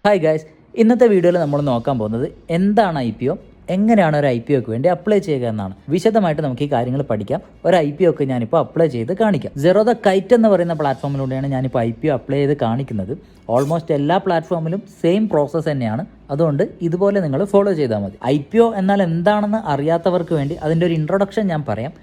Hi guys, ഇന്നത്തെ വീഡിയോയിൽ നമ്മൾ നോക്കാൻ പോകുന്നത് എന്താണ് IPO, എങ്ങനെയാണ് ഒരു IPOക്ക് വേണ്ടി അപ്ലൈ ചെയ്യുക എന്നാണ്. വിശദമായിട്ട് നമുക്ക് ഈ കാര്യങ്ങൾ പഠിക്കാം. ഒരു IPOക്ക് ഞാനിപ്പോൾ അപ്ലൈ ചെയ്ത് കാണിക്കാം. Zerodha Kite എന്ന് പറയുന്ന പ്ലാറ്റ്ഫോമിലൂടെയാണ് ഞാനിപ്പോൾ IPO അപ്ലൈ ചെയ്ത് കാണിക്കുന്നത്. ഓൾമോസ്റ്റ് എല്ലാ പ്ലാറ്റ്ഫോമിലും സെയിം പ്രോസസ്സ് തന്നെയാണ്. അതുകൊണ്ട് ഇതുപോലെ നിങ്ങൾ ഫോളോ ചെയ്താൽ മതി. IPO എന്നാൽ എന്താണെന്ന് അറിയാത്തവർക്ക് വേണ്ടി അതിൻ്റെ ഒരു ഇൻട്രൊഡക്ഷൻ ഞാൻ പറയാം.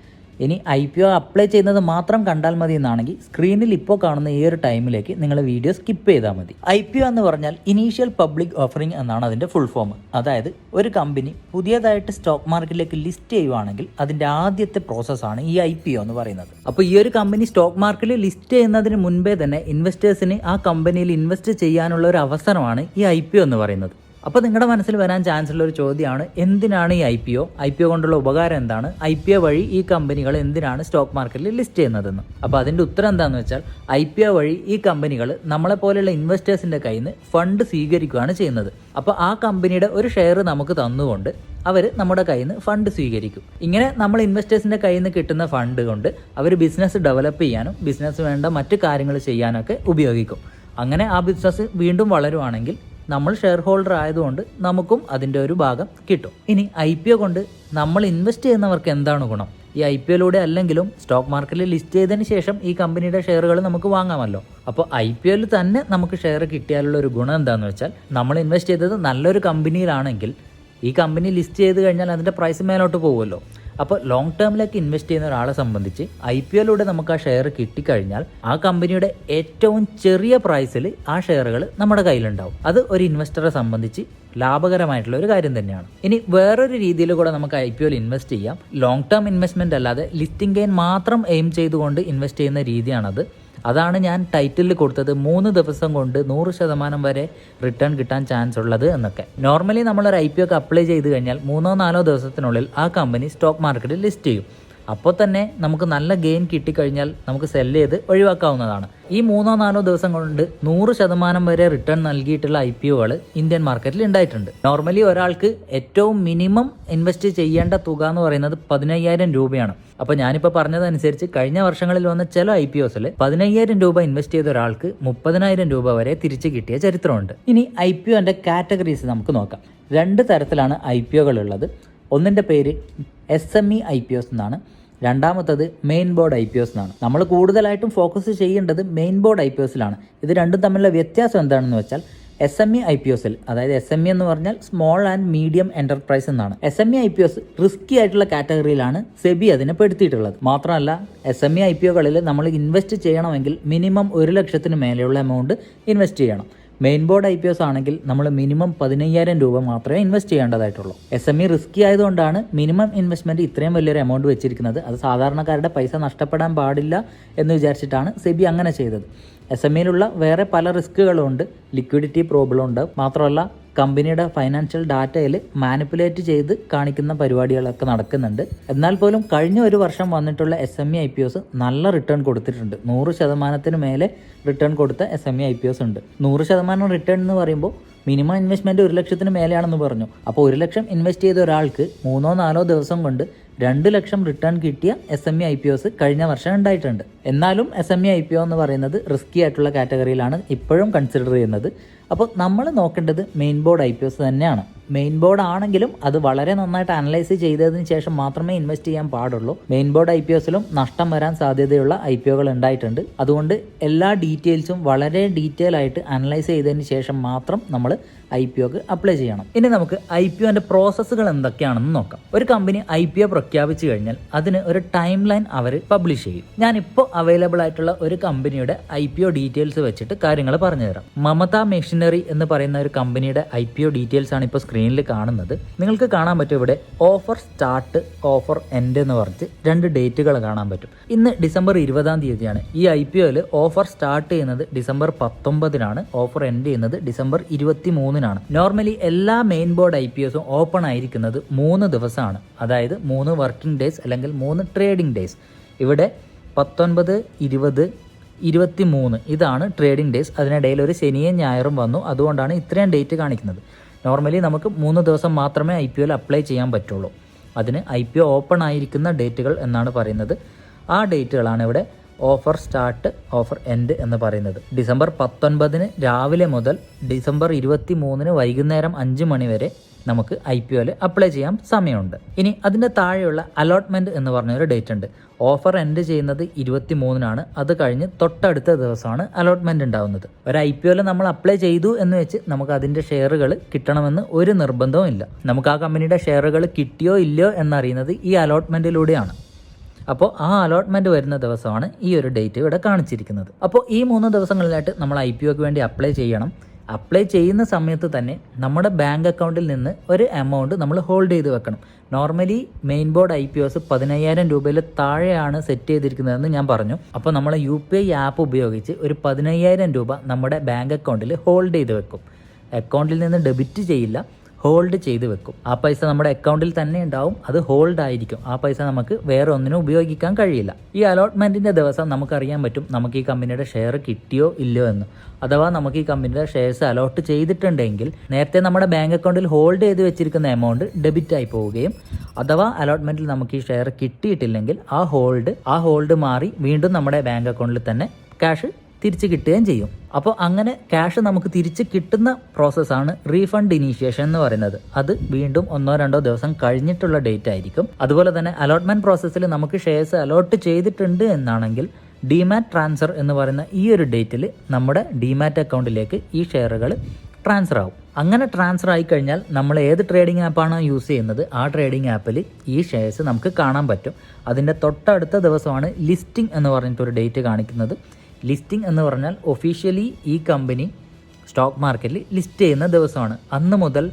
ഇനി IPO അപ്ലൈ ചെയ്യുന്നത് മാത്രം കണ്ടാൽ മതി എന്നാണെങ്കിൽ സ്ക്രീനിൽ ഇപ്പോൾ കാണുന്ന ഈ ഒരു ടൈമിലേക്ക് നിങ്ങൾ വീഡിയോ സ്കിപ്പ് ചെയ്താൽ മതി. IPO എന്ന് പറഞ്ഞാൽ ഇനീഷ്യൽ പബ്ലിക് ഓഫറിംഗ് എന്നാണ് അതിൻ്റെ ഫുൾ ഫോം. അതായത് ഒരു കമ്പനി പുതിയതായിട്ട് സ്റ്റോക്ക് മാർക്കറ്റിലേക്ക് ലിസ്റ്റ് ചെയ്യുവാണെങ്കിൽ അതിൻ്റെ ആദ്യത്തെ പ്രോസസ്സാണ് ഈ IPO എന്ന് പറയുന്നത്. അപ്പോൾ ഈ ഒരു കമ്പനി സ്റ്റോക്ക് മാർക്കറ്റിൽ ലിസ്റ്റ് ചെയ്യുന്നതിന് മുൻപേ തന്നെ ഇൻവെസ്റ്റേഴ്സിന് ആ കമ്പനിയിൽ ഇൻവെസ്റ്റ് ചെയ്യാനുള്ള ഒരു അവസരമാണ് ഈ IPO എന്ന് പറയുന്നത്. അപ്പോൾ നിങ്ങളുടെ മനസ്സിൽ വരാൻ ചാൻസ് ഉള്ള ഒരു ചോദ്യമാണ്, എന്തിനാണ് ഈ IPO കൊണ്ടുള്ള ഉപകാരം എന്താണ്, IPO വഴി ഈ കമ്പനികൾ എന്തിനാണ് സ്റ്റോക്ക് മാർക്കറ്റിൽ ലിസ്റ്റ് ചെയ്യുന്നതെന്ന്. അപ്പോൾ അതിൻ്റെ ഉത്തരം എന്താണെന്ന് വെച്ചാൽ IPO വഴി ഈ കമ്പനികൾ നമ്മളെപ്പോലെയുള്ള ഇൻവെസ്റ്റേഴ്സിൻ്റെ കയ്യിൽ നിന്ന് ഫണ്ട് സ്വീകരിക്കുകയാണ് ചെയ്യുന്നത്. അപ്പോൾ ആ കമ്പനിയുടെ ഒരു ഷെയർ നമുക്ക് തന്നുകൊണ്ട് അവർ നമ്മുടെ കയ്യിൽ നിന്ന് ഫണ്ട് സ്വീകരിക്കും. ഇങ്ങനെ നമ്മൾ ഇൻവെസ്റ്റേഴ്സിൻ്റെ കയ്യിൽ നിന്ന് കിട്ടുന്ന ഫണ്ട് കൊണ്ട് അവർ ബിസിനസ് ഡെവലപ്പ് ചെയ്യാനും ബിസിനസ് വേണ്ട മറ്റു കാര്യങ്ങൾ ചെയ്യാനൊക്കെ ഉപയോഗിക്കും. അങ്ങനെ ആ ബിസിനസ് വീണ്ടും വളരുവാണെങ്കിൽ നമ്മൾ ഷെയർ ഹോൾഡർ ആയതുകൊണ്ട് നമുക്കും അതിൻ്റെ ഒരു ഭാഗം കിട്ടും. ഇനി IPO കൊണ്ട് നമ്മൾ ഇൻവെസ്റ്റ് ചെയ്യുന്നവർക്ക് എന്താണ് ഗുണം? ഈ IPOയിലൂടെ അല്ലെങ്കിലും സ്റ്റോക്ക് മാർക്കറ്റിൽ ലിസ്റ്റ് ചെയ്തതിന് ശേഷം ഈ കമ്പനിയുടെ ഷെയറുകൾ നമുക്ക് വാങ്ങാമല്ലോ. അപ്പോൾ IPOയിൽ തന്നെ നമുക്ക് ഷെയർ കിട്ടിയാലുള്ള ഒരു ഗുണം എന്താണെന്ന് വെച്ചാൽ, നമ്മൾ ഇൻവെസ്റ്റ് ചെയ്തത് നല്ലൊരു കമ്പനിയിലാണെങ്കിൽ ഈ കമ്പനി ലിസ്റ്റ് ചെയ്ത് കഴിഞ്ഞാൽ അതിൻ്റെ പ്രൈസ് മേലോട്ട് പോകുമല്ലോ. അപ്പോൾ ലോങ് ടേമിലേക്ക് ഇൻവെസ്റ്റ് ചെയ്യുന്ന ഒരാളെ സംബന്ധിച്ച് IPOയിലൂടെ നമുക്ക് ആ ഷെയർ കിട്ടിക്കഴിഞ്ഞാൽ ആ കമ്പനിയുടെ ഏറ്റവും ചെറിയ പ്രൈസിൽ ആ ഷെയറുകൾ നമ്മുടെ കയ്യിലുണ്ടാവും. അത് ഒരു ഇൻവെസ്റ്ററെ സംബന്ധിച്ച് ലാഭകരമായിട്ടുള്ള ഒരു കാര്യം തന്നെയാണ്. ഇനി വേറൊരു രീതിയിൽ കൂടെ നമുക്ക് IPOയിൽ ഇൻവെസ്റ്റ് ചെയ്യാം. ലോങ് ടേം ഇൻവെസ്റ്റ്മെൻ്റ് അല്ലാതെ ലിസ്റ്റിംഗ് ഗെയിൻ മാത്രം എയിം ചെയ്തുകൊണ്ട് ഇൻവെസ്റ്റ് ചെയ്യുന്ന രീതിയാണത്. അതാണ് ഞാൻ ടൈറ്റിലിൽ കൊടുത്തത് 3 ദിവസം കൊണ്ട് 100% വരെ റിട്ടേൺ കിട്ടാൻ ചാൻസ് ഉള്ളത് എന്നൊക്കെ. നോർമലി നമ്മളൊരു IPOക്ക് അപ്ലൈ ചെയ്ത് കഴിഞ്ഞാൽ 3-4 ദിവസത്തിനുള്ളിൽ ആ കമ്പനി സ്റ്റോക്ക് മാർക്കറ്റിൽ ലിസ്റ്റ് ചെയ്യും. അപ്പോൾ തന്നെ നമുക്ക് നല്ല ഗെയിൻ കിട്ടിക്കഴിഞ്ഞാൽ നമുക്ക് സെല്ല് ചെയ്ത് ഒഴിവാക്കാവുന്നതാണ്. ഈ 3-4 ദിവസം കൊണ്ട് 100% വരെ റിട്ടേൺ നൽകിയിട്ടുള്ള IPOകൾ ഇന്ത്യൻ മാർക്കറ്റിൽ ഉണ്ടായിട്ടുണ്ട്. നോർമലി ഒരാൾക്ക് ഏറ്റവും മിനിമം ഇൻവെസ്റ്റ് ചെയ്യേണ്ട തുക എന്ന് പറയുന്നത് 15,000 രൂപയാണ്. അപ്പോൾ ഞാനിപ്പോൾ പറഞ്ഞതനുസരിച്ച് കഴിഞ്ഞ വർഷങ്ങളിൽ വന്ന ചില IPOസിൽ 15,000 രൂപ ഇൻവെസ്റ്റ് ചെയ്ത ഒരാൾക്ക് 30,000 രൂപ വരെ തിരിച്ചു കിട്ടിയ ചരിത്രമുണ്ട്. ഇനി IPOൻ്റെ കാറ്റഗറീസ് നമുക്ക് നോക്കാം. 2 തരത്തിലാണ് IPOകൾ ഉള്ളത്. ഒന്നിൻ്റെ പേര് SME IPOs എന്നാണ്, രണ്ടാമത്തത് മെയിൻ ബോർഡ് IPOs എന്നാണ്. നമ്മൾ കൂടുതലായിട്ടും ഫോക്കസ് ചെയ്യേണ്ടത് മെയിൻ ബോർഡ് IPOസിലാണ്. ഇത് രണ്ടും തമ്മിലുള്ള വ്യത്യാസം എന്താണെന്ന് വെച്ചാൽ, SME IPOസിൽ, അതായത് SME എന്ന് പറഞ്ഞാൽ സ്മോൾ ആൻഡ് മീഡിയം എൻ്റർപ്രൈസ് എന്നാണ്. SME IPOs റിസ്കി ആയിട്ടുള്ള കാറ്റഗറിയിലാണ് സെബി അതിനെ പെടുത്തിയിട്ടുള്ളത്. മാത്രമല്ല SME IPOകളിൽ നമ്മൾ ഇൻവെസ്റ്റ് ചെയ്യണമെങ്കിൽ മിനിമം 1 ലക്ഷത്തിന് മേലെയുള്ള എമൗണ്ട് ഇൻവെസ്റ്റ് ചെയ്യണം. മെയിൻ ബോർഡ് IPOs ആണെങ്കിൽ നമ്മൾ മിനിമം 15,000 രൂപ മാത്രമേ ഇൻവെസ്റ്റ് ചെയ്യേണ്ടതായിട്ടുള്ളൂ. SME റിസ്കി ആയതുകൊണ്ടാണ് മിനിമം ഇൻവെസ്റ്റ്മെൻറ്റ് ഇത്രയും വലിയൊരു എമൗണ്ട് വെച്ചിരിക്കുന്നത്. അത് സാധാരണക്കാരുടെ പൈസ നഷ്ടപ്പെടാൻ പാടില്ല എന്ന് വിചാരിച്ചിട്ടാണ് സെബി അങ്ങനെ ചെയ്തത്. SMEയിലുള്ള വേറെ പല റിസ്കുകളുണ്ട്. ലിക്വിഡിറ്റി പ്രോബ്ലം ഉണ്ട്. മാത്രമല്ല കമ്പനിയുടെ ഫൈനാൻഷ്യൽ ഡാറ്റയിൽ മാനിപ്പുലേറ്റ് ചെയ്ത് കാണിക്കുന്ന പരിപാടികളൊക്കെ നടക്കുന്നുണ്ട്. എന്നാൽ പോലും കഴിഞ്ഞ ഒരു വർഷം വന്നിട്ടുള്ള SME IPOs നല്ല റിട്ടേൺ കൊടുത്തിട്ടുണ്ട്. 100% മേലെ റിട്ടേൺ കൊടുത്ത SME IPOs ഉണ്ട്. 100% റിട്ടേൺ എന്ന് പറയുമ്പോൾ മിനിമം ഇൻവെസ്റ്റ്മെൻറ്റ് 1 ലക്ഷത്തിന് മേലെയാണെന്ന് പറഞ്ഞു. അപ്പോൾ 1 ലക്ഷം ഇൻവെസ്റ്റ് ചെയ്ത ഒരാൾക്ക് 3-4 ദിവസം കൊണ്ട് 2 ലക്ഷം റിട്ടേൺ കിട്ടിയ SME IPOs കഴിഞ്ഞ വർഷം ഉണ്ടായിട്ടുണ്ട്. എന്നാലും SME IPO എന്ന് പറയുന്നത് റിസ്കി ആയിട്ടുള്ള കാറ്റഗറിയിലാണ് ഇപ്പോഴും കൺസിഡർ ചെയ്യുന്നത്. അപ്പോൾ നമ്മൾ നോക്കേണ്ടത് മെയിൻ ബോർഡ് IPOs തന്നെയാണ്. മെയിൻ ബോർഡ് ആണെങ്കിലും അത് വളരെ നന്നായിട്ട് അനലൈസ് ചെയ്തതിന് ശേഷം മാത്രമേ ഇൻവെസ്റ്റ് ചെയ്യാൻ പാടുള്ളൂ. മെയിൻ ബോർഡ് IPOസിലും നഷ്ടം വരാൻ സാധ്യതയുള്ള IPOകൾ ഉണ്ടായിട്ടുണ്ട്. അതുകൊണ്ട് എല്ലാ ഡീറ്റെയിൽസും വളരെ ഡീറ്റെയിൽ ആയിട്ട് അനലൈസ് ചെയ്തതിന് ശേഷം മാത്രം നമ്മൾ IPOക്ക് അപ്ലൈ ചെയ്യണം. ഇനി നമുക്ക് IPOൻ്റെ പ്രോസസ്സുകൾ എന്തൊക്കെയാണെന്ന് നോക്കാം. ഒരു കമ്പനി IPO പ്രഖ്യാപിച്ചു കഴിഞ്ഞാൽ അതിന് ഒരു ടൈം ലൈൻ അവർ പബ്ലിഷ് ചെയ്യും. ഞാനിപ്പോൾ അവൈലബിൾ ആയിട്ടുള്ള ഒരു കമ്പനിയുടെ IPO ഡീറ്റെയിൽസ് വെച്ചിട്ട് കാര്യങ്ങൾ പറഞ്ഞുതരാം. മമത മെഷീനറി എന്ന് പറയുന്ന ഒരു കമ്പനിയുടെ IPO ഡീറ്റെയിൽസ് ആണ് ഇപ്പോൾ സ്ക്രീനിൽ കാണുന്നത്. നിങ്ങൾക്ക് കാണാൻ പറ്റും ഇവിടെ ഓഫർ സ്റ്റാർട്ട്, ഓഫർ എൻഡ് എന്ന് പറഞ്ഞിട്ട് 2 ഡേറ്റുകൾ കാണാൻ പറ്റും. ഇന്ന് ഡിസംബർ 20-ാം തീയതിയാണ്. ഈ IPOയിൽ ഓഫർ സ്റ്റാർട്ട് ചെയ്യുന്നത് ഡിസംബർ 19-നാണ്. ഓഫർ എൻഡ് ചെയ്യുന്നത് ഡിസംബർ 23-നാണ്. നോർമലി എല്ലാ മെയിൻ ബോർഡ് IPOസും ഓപ്പൺ ആയിരിക്കുന്നത് 3 ദിവസമാണ്. അതായത് 3 വർക്കിംഗ് ഡേയ്സ് അല്ലെങ്കിൽ 3 ട്രേഡിംഗ് ഡേയ്സ്. ഇവിടെ 19, 20, 23 ഇതാണ് ട്രേഡിംഗ് ഡേയ്സ്. അതിനിടയിൽ ഒരു ശനിയും ഞായറും വന്നു. അതുകൊണ്ടാണ് ഇത്രയും ഡേറ്റ് കാണിക്കുന്നത്. നോർമലി നമുക്ക് 3 ദിവസം മാത്രമേ IPOയിൽ അപ്ലൈ ചെയ്യാൻ പറ്റുള്ളൂ. അതിന് IPO ഓപ്പൺ ആയിരിക്കുന്ന ഡേറ്റുകൾ എന്നാണ് പറയുന്നത്. ആ ഡേറ്റുകളാണ് ഇവിടെ ഓഫർ സ്റ്റാർട്ട് ഓഫർ എൻഡ് എന്ന് പറയുന്നത്. ഡിസംബർ 19 രാവിലെ മുതൽ ഡിസംബർ 23 വൈകുന്നേരം 5 മണി വരെ നമുക്ക് IPOയിൽ അപ്ലൈ ചെയ്യാൻ സമയമുണ്ട്. ഇനി അതിൻ്റെ താഴെയുള്ള അലോട്ട്മെൻറ്റ് എന്ന് പറഞ്ഞൊരു ഡേറ്റ് ഉണ്ട്. ഓഫർ എൻഡ് ചെയ്യുന്നത് 23-നാണ്. അത് കഴിഞ്ഞ് തൊട്ടടുത്ത ദിവസമാണ് അലോട്ട്മെൻറ്റ് ഉണ്ടാകുന്നത്. ഒരു IPOയിൽ നമ്മൾ അപ്ലൈ ചെയ്തു എന്ന് വെച്ച് നമുക്ക് അതിൻ്റെ ഷെയറുകൾ കിട്ടണമെന്ന് ഒരു നിർബന്ധവും ഇല്ല. നമുക്ക് ആ കമ്പനിയുടെ ഷെയറുകൾ കിട്ടിയോ ഇല്ലയോ എന്നറിയുന്നത് ഈ അലോട്ട്മെൻറ്റിലൂടെയാണ്. അപ്പോൾ ആ അലോട്ട്മെൻറ്റ് വരുന്ന ദിവസമാണ് ഈ ഒരു ഡേറ്റ് ഇവിടെ കാണിച്ചിരിക്കുന്നത്. അപ്പോൾ ഈ 3 ദിവസങ്ങളിലായിട്ട് നമ്മൾ IPOക്ക് വേണ്ടി അപ്ലൈ ചെയ്യണം. അപ്ലൈ ചെയ്യുന്ന സമയത്ത് തന്നെ നമ്മുടെ ബാങ്ക് അക്കൗണ്ടിൽ നിന്ന് ഒരു എമൗണ്ട് നമ്മൾ ഹോൾഡ് ചെയ്ത് വെക്കണം. നോർമലി മെയിൻ ബോർഡ് IPOs 15,000 രൂപയിൽ താഴെയാണ് സെറ്റ് ചെയ്തിരിക്കുന്നതെന്ന് ഞാൻ പറഞ്ഞു. അപ്പോൾ നമ്മൾ UPI ആപ്പ് ഉപയോഗിച്ച് ഒരു 15,000 രൂപ നമ്മുടെ ബാങ്ക് അക്കൗണ്ടിൽ ഹോൾഡ് ചെയ്ത് വെക്കും. അക്കൗണ്ടിൽ നിന്ന് ഡെബിറ്റ് ചെയ്യില്ല, ഹോൾഡ് ചെയ്ത് വെക്കും. ആ പൈസ നമ്മുടെ അക്കൗണ്ടിൽ തന്നെ ഉണ്ടാവും, അത് ഹോൾഡ് ആയിരിക്കും. ആ പൈസ നമുക്ക് വേറെ ഒന്നിനും ഉപയോഗിക്കാൻ കഴിയില്ല. ഈ അലോട്ട്മെൻറ്റിൻ്റെ ദിവസം നമുക്കറിയാൻ പറ്റും നമുക്ക് ഈ കമ്പനിയുടെ ഷെയർ കിട്ടിയോ ഇല്ലയോ എന്ന്. അഥവാ നമുക്ക് ഈ കമ്പനിയുടെ ഷെയർസ് അലോട്ട് ചെയ്തിട്ടുണ്ടെങ്കിൽ നേരത്തെ നമ്മുടെ ബാങ്ക് അക്കൗണ്ടിൽ ഹോൾഡ് ചെയ്ത് വെച്ചിരിക്കുന്ന എമൗണ്ട് ഡെബിറ്റ് ആയി പോവുകയും, അഥവാ അലോട്ട്മെൻറ്റിൽ നമുക്ക് ഈ ഷെയർ കിട്ടിയിട്ടില്ലെങ്കിൽ ആ ഹോൾഡ് മാറി വീണ്ടും നമ്മുടെ ബാങ്ക് അക്കൗണ്ടിൽ തന്നെ ക്യാഷ് തിരിച്ച് കിട്ടുകയും ചെയ്യും. അപ്പോൾ അങ്ങനെ ക്യാഷ് നമുക്ക് തിരിച്ച് കിട്ടുന്ന പ്രോസസ്സാണ് റീഫണ്ട് ഇനീഷ്യേഷൻ എന്ന് പറയുന്നത്. അത് വീണ്ടും 1-2 ദിവസം കഴിഞ്ഞിട്ടുള്ള ഡേറ്റ് ആയിരിക്കും. അതുപോലെ തന്നെ അലോട്ട്മെൻറ്റ് പ്രോസസ്സിൽ നമുക്ക് ഷെയർസ് അലോട്ട് ചെയ്തിട്ടുണ്ട് എന്നാണെങ്കിൽ ഡിമാറ്റ് ട്രാൻസ്ഫർ എന്ന് പറയുന്ന ഈ ഒരു ഡേറ്റിൽ നമ്മുടെ ഡിമാറ്റ് അക്കൗണ്ടിലേക്ക് ഈ ഷെയറുകൾ ട്രാൻസ്ഫർ ആവും. അങ്ങനെ ട്രാൻസ്ഫർ ആയി കഴിഞ്ഞാൽ നമ്മൾ ഏത് ട്രേഡിംഗ് ആപ്പാണോ യൂസ് ചെയ്യുന്നത് ആ ട്രേഡിംഗ് ആപ്പിൽ ഈ ഷെയർസ് നമുക്ക് കാണാൻ പറ്റും. അതിൻ്റെ തൊട്ടടുത്ത ദിവസമാണ് ലിസ്റ്റിംഗ് എന്ന് പറഞ്ഞിട്ടൊരു ഡേറ്റ് കാണിക്കുന്നത്. ലിസ്റ്റിംഗ് എന്ന് പറഞ്ഞാൽ ഒഫീഷ്യലി ഈ കമ്പനി സ്റ്റോക്ക് മാർക്കറ്റിൽ ലിസ്റ്റ് ചെയ്യുന്ന ദിവസമാണ്. അന്ന് മുതൽ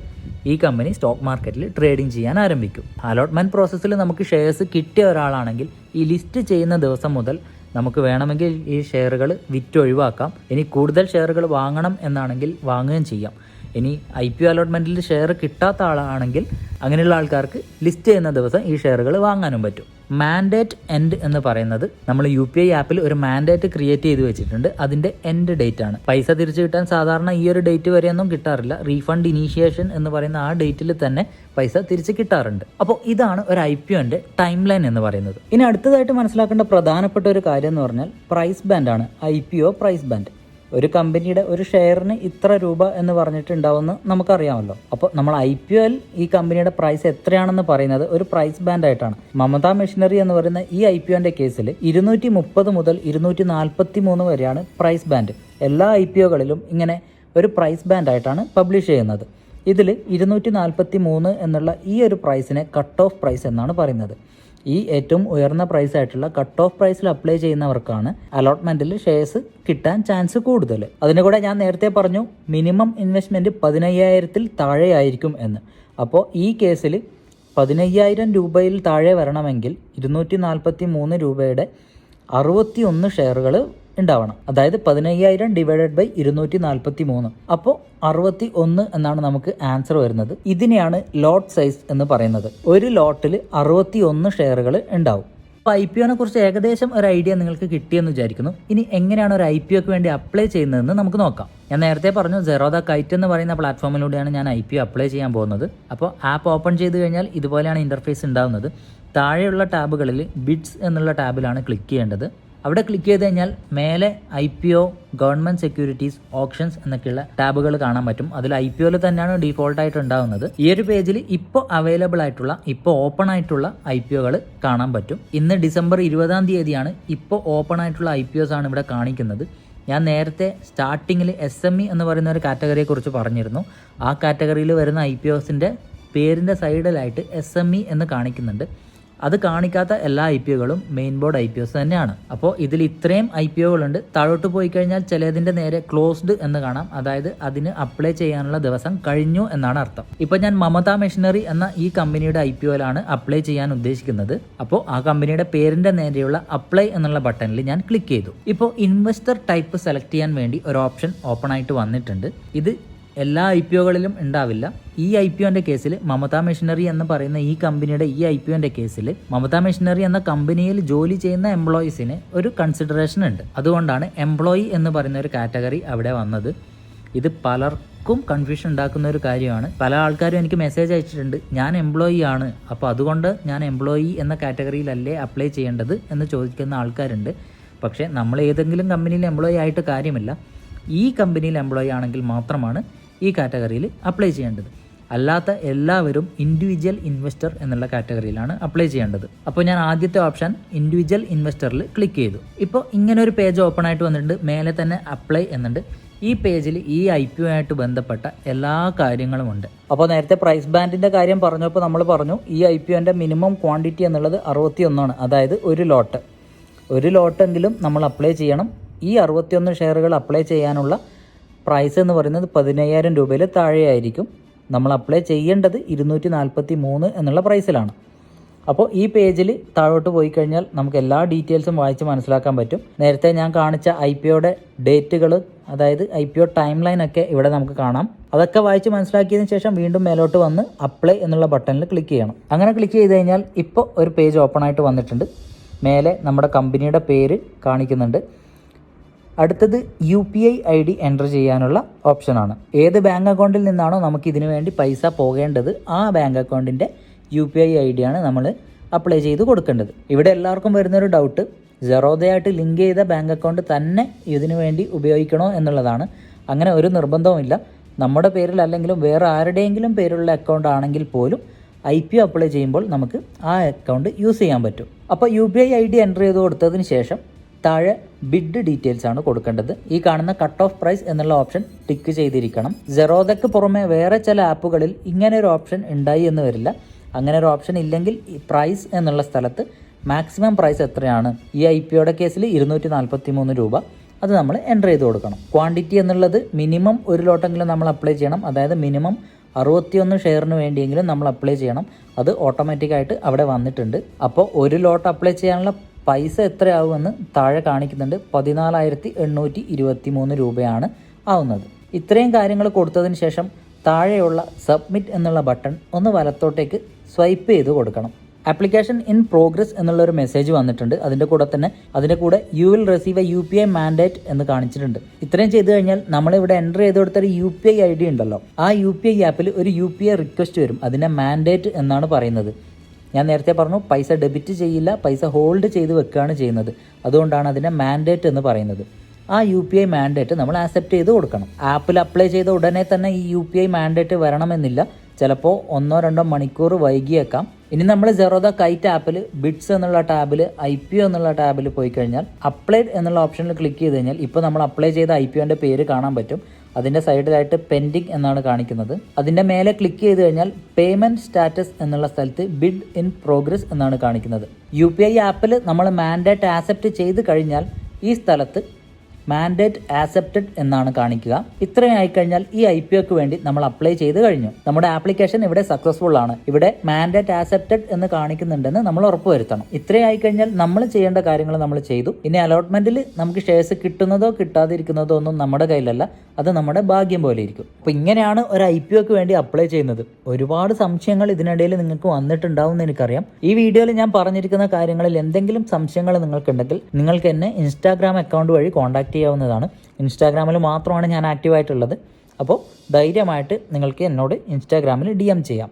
ഈ കമ്പനി സ്റ്റോക്ക് മാർക്കറ്റിൽ ട്രേഡിംഗ് ചെയ്യാൻ ആരംഭിക്കും. അലോട്ട്മെൻറ്റ് പ്രോസസ്സിൽ നമുക്ക് ഷെയർസ് കിട്ടിയ ഒരാളാണെങ്കിൽ ഈ ലിസ്റ്റ് ചെയ്യുന്ന ദിവസം മുതൽ നമുക്ക് വേണമെങ്കിൽ ഈ ഷെയറുകൾ വിറ്റൊഴിവാക്കാം. ഇനി കൂടുതൽ ഷെയറുകൾ വാങ്ങണം എന്നാണെങ്കിൽ വാങ്ങുകയും ചെയ്യാം. ഇനി IPO അലോട്ട്മെൻറ്റിൽ ഷെയർ കിട്ടാത്ത ആളാണെങ്കിൽ അങ്ങനെയുള്ള ആൾക്കാർക്ക് ലിസ്റ്റ് ചെയ്യുന്ന ദിവസം ഈ ഷെയറുകൾ വാങ്ങാനും പറ്റും. മാൻഡേറ്റ് എൻഡ് എന്ന് പറയുന്നത് നമ്മൾ UPI ആപ്പിൽ ഒരു മാൻഡേറ്റ് ക്രിയേറ്റ് ചെയ്ത് വെച്ചിട്ടുണ്ട്. അതിൻ്റെ എൻഡ് ഡേറ്റ് ആണ്. പൈസ തിരിച്ചു കിട്ടാൻ സാധാരണ ഈ ഒരു ഡേറ്റ് വരെയൊന്നും കിട്ടാറില്ല. റീഫണ്ട് ഇനീഷ്യേഷൻ എന്ന് പറയുന്ന ആ ഡേറ്റിൽ തന്നെ പൈസ തിരിച്ച് കിട്ടാറുണ്ട്. അപ്പോൾ ഇതാണ് ഒരു IPOൻ്റെ ടൈം ലൈൻ എന്ന് പറയുന്നത്. ഇനി അടുത്തതായിട്ട് മനസ്സിലാക്കേണ്ട പ്രധാനപ്പെട്ട ഒരു കാര്യം എന്ന് പറഞ്ഞാൽ പ്രൈസ് ബാൻഡ് ആണ്. IPO price band. ഒരു കമ്പനിയുടെ ഒരു ഷെയറിന് ഇത്ര രൂപ എന്ന് പറഞ്ഞിട്ടുണ്ടാവുമെന്ന് നമുക്കറിയാമല്ലോ. അപ്പോൾ നമ്മൾ IPOയിൽ ഈ കമ്പനിയുടെ പ്രൈസ് എത്രയാണെന്ന് പറയുന്നത് ഒരു പ്രൈസ് ബാൻഡ് ആയിട്ടാണ്. മമത മെഷീനറി എന്ന് പറയുന്ന ഈ IPOൻ്റെ കേസിൽ 230 മുതൽ 243 വരെയാണ് പ്രൈസ് ബാൻഡ്. എല്ലാ IPOകളിലും ഇങ്ങനെ ഒരു പ്രൈസ് ബാൻഡ് ആയിട്ടാണ് പബ്ലിഷ് ചെയ്യുന്നത്. ഇതിൽ 243 എന്നുള്ള ഈ ഒരു പ്രൈസിനെ കട്ട് ഓഫ് പ്രൈസ് എന്നാണ് പറയുന്നത്. ഈ ഏറ്റവും ഉയർന്ന പ്രൈസ് ആയിട്ടുള്ള കട്ട് ഓഫ് പ്രൈസിൽ അപ്ലൈ ചെയ്യുന്നവർക്കാണ് അലോട്ട്മെൻറ്റിൽ ഷെയർസ് കിട്ടാൻ ചാൻസ് കൂടുതൽ. അതിൻ്റെ കൂടെ ഞാൻ നേരത്തെ പറഞ്ഞു മിനിമം ഇൻവെസ്റ്റ്മെൻറ്റ് 15,000-ൽ താഴെയായിരിക്കും എന്ന്. അപ്പോൾ ഈ കേസിൽ 15,000 രൂപയിൽ താഴെ വരണമെങ്കിൽ 243 രൂപയുടെ 61 ഷെയറുകൾ ഉണ്ടാവണം. അതായത് 15,000 ഡിവൈഡഡ് ബൈ 243. അപ്പോൾ 61 എന്നാണ് നമുക്ക് ആൻസർ വരുന്നത്. ഇതിനെയാണ് ലോട്ട് സൈസ് എന്ന് പറയുന്നത്. ഒരു ലോട്ടിൽ 61 ഷെയറുകൾ ഉണ്ടാവും. അപ്പോൾ IPOനെ കുറിച്ച് ഏകദേശം ഒരു ഐഡിയ നിങ്ങൾക്ക് കിട്ടിയെന്ന് വിചാരിക്കുന്നു. ഇനി എങ്ങനെയാണ് ഒരു IPOക്ക് വേണ്ടി അപ്ലൈ ചെയ്യുന്നതെന്ന് നമുക്ക് നോക്കാം. ഞാൻ നേരത്തെ പറഞ്ഞു Zerodha Kite എന്ന് പറയുന്ന പ്ലാറ്റ്ഫോമിലൂടെയാണ് ഞാൻ IPO അപ്ലൈ ചെയ്യാൻ പോകുന്നത്. അപ്പോൾ ആപ്പ് ഓപ്പൺ ചെയ്ത് കഴിഞ്ഞാൽ ഇതുപോലെയാണ് ഇൻ്റർഫേസ് ഉണ്ടാകുന്നത്. താഴെയുള്ള ടാബുകളിൽ ബിഡ്സ് എന്നുള്ള ടാബിലാണ് ക്ലിക്ക് ചെയ്യേണ്ടത്. അവിടെ ക്ലിക്ക് ചെയ്ത് കഴിഞ്ഞാൽ മേലെ IPO, ഗവൺമെൻറ് സെക്യൂരിറ്റീസ്, ഓപ്ഷൻസ് എന്നൊക്കെയുള്ള ടാബുകൾ കാണാൻ പറ്റും. അതിൽ IPOയിൽ തന്നെയാണ് ഡീഫോൾട്ടായിട്ട് ഉണ്ടാകുന്നത്. ഈ ഒരു പേജിൽ ഇപ്പോൾ അവൈലബിൾ ആയിട്ടുള്ള, ഇപ്പോൾ ഓപ്പൺ ആയിട്ടുള്ള IPOകൾ കാണാൻ പറ്റും. ഇന്ന് ഡിസംബർ 20-ാം തീയതിയാണ്. ഇപ്പോൾ ഓപ്പൺ ആയിട്ടുള്ള IPOs ആണ് ഇവിടെ കാണിക്കുന്നത്. ഞാൻ നേരത്തെ സ്റ്റാർട്ടിങ്ങിൽ SME എന്ന് പറയുന്ന ഒരു കാറ്റഗറിയെക്കുറിച്ച് പറഞ്ഞിരുന്നു. ആ കാറ്റഗറിയിൽ വരുന്ന IPOസിൻ്റെ പേരിൻ്റെ സൈഡിലായിട്ട് SME എന്ന് കാണിക്കുന്നുണ്ട്. അത് കാണിക്കാത്ത എല്ലാ IPOകളും മെയിൻ ബോർഡ് IPOs തന്നെയാണ്. അപ്പോൾ ഇതിൽ ഇത്രയും IPOകളുണ്ട്. താഴോട്ട് പോയി കഴിഞ്ഞാൽ ചിലതിൻ്റെ നേരെ ക്ലോസ്ഡ് എന്ന് കാണാം. അതായത് അതിന് അപ്ലൈ ചെയ്യാനുള്ള ദിവസം കഴിഞ്ഞു എന്നാണ് അർത്ഥം. ഇപ്പോൾ ഞാൻ മമത മെഷീനറി എന്ന ഈ കമ്പനിയുടെ IPOയിലാണ് അപ്ലൈ ചെയ്യാൻ ഉദ്ദേശിക്കുന്നത്. അപ്പോൾ ആ കമ്പനിയുടെ പേരിൻ്റെ നേരെയുള്ള അപ്ലൈ എന്നുള്ള ബട്ടണിൽ ഞാൻ ക്ലിക്ക് ചെയ്തു. ഇപ്പോൾ ഇൻവെസ്റ്റർ ടൈപ്പ് സെലക്ട് ചെയ്യാൻ വേണ്ടി ഒരു ഓപ്ഷൻ ഓപ്പൺ ആയിട്ട് വന്നിട്ടുണ്ട്. ഇത് എല്ലാ IPOകളിലും ഉണ്ടാവില്ല. ഈ IPOൻ്റെ കേസിൽ മമത മെഷീനറി എന്ന് പറയുന്ന ഈ കമ്പനിയുടെ ഈ IPOൻ്റെ കേസിൽ മമത മെഷീനറി എന്ന കമ്പനിയിൽ ജോലി ചെയ്യുന്ന എംപ്ലോയീസിന് ഒരു കൺസിഡറേഷൻ ഉണ്ട്. അതുകൊണ്ടാണ് എംപ്ലോയി എന്ന് പറയുന്ന ഒരു കാറ്റഗറി അവിടെ വന്നത്. ഇത് പലർക്കും കൺഫ്യൂഷൻ ഉണ്ടാക്കുന്ന ഒരു കാര്യമാണ്. പല ആൾക്കാരും എനിക്ക് മെസ്സേജ് അയച്ചിട്ടുണ്ട്, ഞാൻ എംപ്ലോയി ആണ്, അപ്പോൾ അതുകൊണ്ട് ഞാൻ എംപ്ലോയി എന്ന കാറ്റഗറിയിലല്ലേ അപ്ലൈ ചെയ്യേണ്ടത് എന്ന് ചോദിക്കുന്ന ആൾക്കാരുണ്ട്. പക്ഷേ നമ്മൾ ഏതെങ്കിലും കമ്പനിയിൽ എംപ്ലോയി ആയിട്ട് കാര്യമില്ല, ഈ കമ്പനിയിൽ എംപ്ലോയി ആണെങ്കിൽ മാത്രമാണ് ഈ കാറ്റഗറിയിൽ അപ്ലൈ ചെയ്യേണ്ടത്. അല്ലാത്ത എല്ലാവരും ഇൻഡിവിജ്വൽ ഇൻവെസ്റ്റർ എന്നുള്ള കാറ്റഗറിയിലാണ് അപ്ലൈ ചെയ്യേണ്ടത്. അപ്പോൾ ഞാൻ ആദ്യത്തെ ഓപ്ഷൻ ഇൻഡിവിജ്വൽ ഇൻവെസ്റ്ററിൽ ക്ലിക്ക് ചെയ്തു. ഇപ്പോൾ ഇങ്ങനെ ഒരു പേജ് ഓപ്പൺ ആയിട്ട് വന്നിട്ടുണ്ട്. മേലെ തന്നെ അപ്ലൈ എന്നുണ്ട്. ഈ പേജിൽ ഈ IPO ആയിട്ട് ബന്ധപ്പെട്ട എല്ലാ കാര്യങ്ങളും ഉണ്ട്. അപ്പോൾ നേരത്തെ പ്രൈസ് ബാൻഡിൻ്റെ കാര്യം പറഞ്ഞപ്പോൾ നമ്മൾ പറഞ്ഞു ഈ IPOൻ്റെ മിനിമം ക്വാണ്ടിറ്റി എന്നുള്ളത് 61 ആണ്. അതായത് ഒരു ലോട്ടെങ്കിലും നമ്മൾ അപ്ലൈ ചെയ്യണം. ഈ 61 ഷെയറുകൾ അപ്ലൈ ചെയ്യാനുള്ള പ്രൈസ് എന്ന് പറയുന്നത് 15,000 രൂപയിൽ താഴെയായിരിക്കും. നമ്മൾ അപ്ലൈ ചെയ്യേണ്ടത് 243 എന്നുള്ള പ്രൈസിലാണ്. അപ്പോൾ ഈ പേജിൽ താഴോട്ട് പോയി കഴിഞ്ഞാൽ നമുക്ക് എല്ലാ ഡീറ്റെയിൽസും വായിച്ച് മനസ്സിലാക്കാൻ പറ്റും. നേരത്തെ ഞാൻ കാണിച്ച IPOയുടെ ഡേറ്റുകൾ, അതായത് IPO ടൈം ലൈൻ ഒക്കെ ഇവിടെ നമുക്ക് കാണാം. അതൊക്കെ വായിച്ച് മനസ്സിലാക്കിയതിന് ശേഷം വീണ്ടും മേലോട്ട് വന്ന് അപ്ലൈ എന്നുള്ള ബട്ടണിൽ ക്ലിക്ക് ചെയ്യണം. അങ്ങനെ ക്ലിക്ക് ചെയ്ത് കഴിഞ്ഞാൽ ഇപ്പോൾ ഒരു പേജ് ഓപ്പൺ ആയിട്ട് വന്നിട്ടുണ്ട്. മേലെ നമ്മുടെ കമ്പനിയുടെ പേര് കാണിക്കുന്നുണ്ട്. അടുത്തത് UPI ID എൻ്റർ ചെയ്യാനുള്ള ഓപ്ഷനാണ്. ഏത് ബാങ്ക് അക്കൗണ്ടിൽ നിന്നാണോ നമുക്ക് ഇതിനു വേണ്ടി പൈസ പോകേണ്ടത് ആ ബാങ്ക് അക്കൗണ്ടിൻ്റെ UPI ID ആണ് നമ്മൾ അപ്ലൈ ചെയ്ത് കൊടുക്കേണ്ടത്. ഇവിടെ എല്ലാവർക്കും വരുന്നൊരു ഡൗട്ട്, സെറോദയായിട്ട് ലിങ്ക് ചെയ്ത ബാങ്ക് അക്കൗണ്ട് തന്നെ ഇതിനു വേണ്ടി ഉപയോഗിക്കണോ എന്നുള്ളതാണ്. അങ്ങനെ ഒരു നിർബന്ധവുമില്ല. നമ്മുടെ പേരിൽ അല്ലെങ്കിലും വേറെ ആരുടെയെങ്കിലും പേരിലുള്ള അക്കൗണ്ട് ആണെങ്കിൽ പോലും IPO അപ്ലൈ ചെയ്യുമ്പോൾ നമുക്ക് ആ അക്കൗണ്ട് യൂസ് ചെയ്യാൻ പറ്റും. അപ്പോൾ UPI ID എൻ്റർ ചെയ്ത് കൊടുത്തതിന് ശേഷം താഴെ ബിഡ് ഡീറ്റെയിൽസ് ആണ് കൊടുക്കേണ്ടത്. ഈ കാണുന്ന കട്ട് ഓഫ് പ്രൈസ് എന്നുള്ള ഓപ്ഷൻ ടിക്ക് ചെയ്തിരിക്കണം. സെറോദയ്ക്ക് പുറമെ വേറെ ചില ആപ്പുകളിൽ ഇങ്ങനെ ഒരു ഓപ്ഷൻ ഉണ്ടായി എന്ന് വരില്ല. അങ്ങനെ ഒരു ഓപ്ഷൻ ഇല്ലെങ്കിൽ ഈ പ്രൈസ് എന്നുള്ള സ്ഥലത്ത് മാക്സിമം പ്രൈസ് എത്രയാണ്, ഈ IPOയുടെ കേസിൽ 243 രൂപ, അത് നമ്മൾ എൻ്റർ ചെയ്ത് കൊടുക്കണം. ക്വാണ്ടിറ്റി എന്നുള്ളത് മിനിമം ഒരു ലോട്ടെങ്കിലും നമ്മൾ അപ്ലൈ ചെയ്യണം. അതായത് മിനിമം 61 ഷെയറിന് വേണ്ടിയെങ്കിലും നമ്മൾ അപ്ലൈ ചെയ്യണം. അത് ഓട്ടോമാറ്റിക്കായിട്ട് അവിടെ വന്നിട്ടുണ്ട്. അപ്പോൾ ഒരു ലോട്ട് അപ്ലൈ ചെയ്യാനുള്ള പൈസ എത്രയാവുമെന്ന് താഴെ കാണിക്കുന്നുണ്ട്. 14,823 രൂപയാണ് ആവുന്നത്. ഇത്രയും കാര്യങ്ങൾ കൊടുത്തതിന് ശേഷം താഴെയുള്ള സബ്മിറ്റ് എന്നുള്ള ബട്ടൺ ഒന്ന് വലത്തോട്ടേക്ക് സ്വൈപ്പ് ചെയ്ത് കൊടുക്കണം. ആപ്ലിക്കേഷൻ ഇൻ പ്രോഗ്രസ് എന്നുള്ളൊരു മെസ്സേജ് വന്നിട്ടുണ്ട്. അതിൻ്റെ കൂടെ you will receive A UPI mandate എന്ന് കാണിച്ചിട്ടുണ്ട്. ഇത്രയും ചെയ്ത് കഴിഞ്ഞാൽ നമ്മളിവിടെ എൻ്റർ ചെയ്ത് കൊടുത്തൊരു UPI ID ഉണ്ടല്ലോ, ആ UPI ആപ്പിൽ ഒരു UPI റിക്വസ്റ്റ് വരും. അതിനെ മാൻഡേറ്റ് എന്നാണ് പറയുന്നത്. ഞാൻ നേരത്തെ പറഞ്ഞു പൈസ ഡെബിറ്റ് ചെയ്യില്ല, പൈസ ഹോൾഡ് ചെയ്ത് വെക്കുകയാണ് ചെയ്യുന്നത്. അതുകൊണ്ടാണ് അതിനെ മാൻഡേറ്റ് എന്ന് പറയുന്നത്. ആ UPI മാൻഡേറ്റ് നമ്മൾ ആക്സെപ്റ്റ് ചെയ്ത് കൊടുക്കണം. ആപ്പിൽ അപ്ലൈ ചെയ്ത ഉടനെ തന്നെ ഈ UPI മാൻഡേറ്റ് വരണമെന്നില്ല. ചിലപ്പോൾ 1-2 മണിക്കൂർ വൈകിയേക്കാം. ഇനി നമ്മൾ സെറോദ കൈറ്റ് ആപ്പിൽ ബിഡ്സ് എന്നുള്ള ടാബിൽ IPO എന്നുള്ള ടാബിൽ പോയി കഴിഞ്ഞാൽ അപ്ലൈഡ് എന്നുള്ള ഓപ്ഷനിൽ ക്ലിക്ക് ചെയ്ത് കഴിഞ്ഞാൽ ഇപ്പോൾ നമ്മൾ അപ്ലൈ ചെയ്ത IPOൻ്റെ പേര് കാണാൻ പറ്റും. അതിൻ്റെ സൈഡിലായിട്ട് പെൻഡിങ് എന്നാണ് കാണിക്കുന്നത്. അതിൻ്റെ മേലെ ക്ലിക്ക് ചെയ്ത് കഴിഞ്ഞാൽ പേയ്മെൻറ്റ് സ്റ്റാറ്റസ് എന്നുള്ള സ്ഥലത്ത് ബിഡ് ഇൻ പ്രോഗ്രസ് എന്നാണ് കാണിക്കുന്നത്. UPI ആപ്പിൽ നമ്മൾ മാൻഡേറ്റ് ആക്സെപ്റ്റ് ചെയ്ത് കഴിഞ്ഞാൽ ഈ സ്ഥലത്ത് മാൻഡേറ്റ് ആക്സെപ്റ്റഡ് എന്നാണ് കാണിക്കുക. ഇത്രയും ആയിക്കഴിഞ്ഞാൽ ഈ IPOക്ക് വേണ്ടി നമ്മൾ അപ്ലൈ ചെയ്ത് കഴിഞ്ഞു. നമ്മുടെ ആപ്ലിക്കേഷൻ ഇവിടെ സക്സസ്ഫുൾ ആണ്. ഇവിടെ മാൻഡേറ്റ് ആക്സെപ്റ്റഡ് എന്ന് കാണിക്കുന്നുണ്ടെന്ന് നമ്മൾ ഉറപ്പുവരുത്തണം. ഇത്രയും ആയിക്കഴിഞ്ഞാൽ നമ്മൾ ചെയ്യേണ്ട കാര്യങ്ങൾ നമ്മൾ ചെയ്തു. ഇനി അലോട്ട്മെന്റിൽ നമുക്ക് ഷെയർസ് കിട്ടുന്നതോ കിട്ടാതിരിക്കുന്നതോ ഒന്നും നമ്മുടെ കയ്യിലല്ല, അത് നമ്മുടെ ഭാഗ്യം പോലെ ഇരിക്കും. അപ്പോൾ ഇങ്ങനെയാണ് ഒരു IPOക്ക് വേണ്ടി അപ്ലൈ ചെയ്യുന്നത്. ഒരുപാട് സംശയങ്ങൾ ഇതിനിടയിൽ നിങ്ങൾക്ക് വന്നിട്ടുണ്ടാവും എന്ന് എനിക്കറിയാം. ഈ വീഡിയോയിൽ ഞാൻ പറഞ്ഞിരിക്കുന്ന കാര്യങ്ങളിൽ എന്തെങ്കിലും സംശയങ്ങൾ നിങ്ങൾക്കുണ്ടെങ്കിൽ നിങ്ങൾക്ക് എന്നെ ഇൻസ്റ്റാഗ്രാം അക്കൗണ്ട് വഴി കോൺടാക്ട് ചെയ്യാവുന്നതാണ്. ഇൻസ്റ്റാഗ്രാമിൽ മാത്രമാണ് ഞാൻ ആക്റ്റീവായിട്ടുള്ളത്. അപ്പോൾ ധൈര്യമായിട്ട് നിങ്ങൾക്ക് എന്നോട് ഇൻസ്റ്റാഗ്രാമിൽ DM ചെയ്യാം.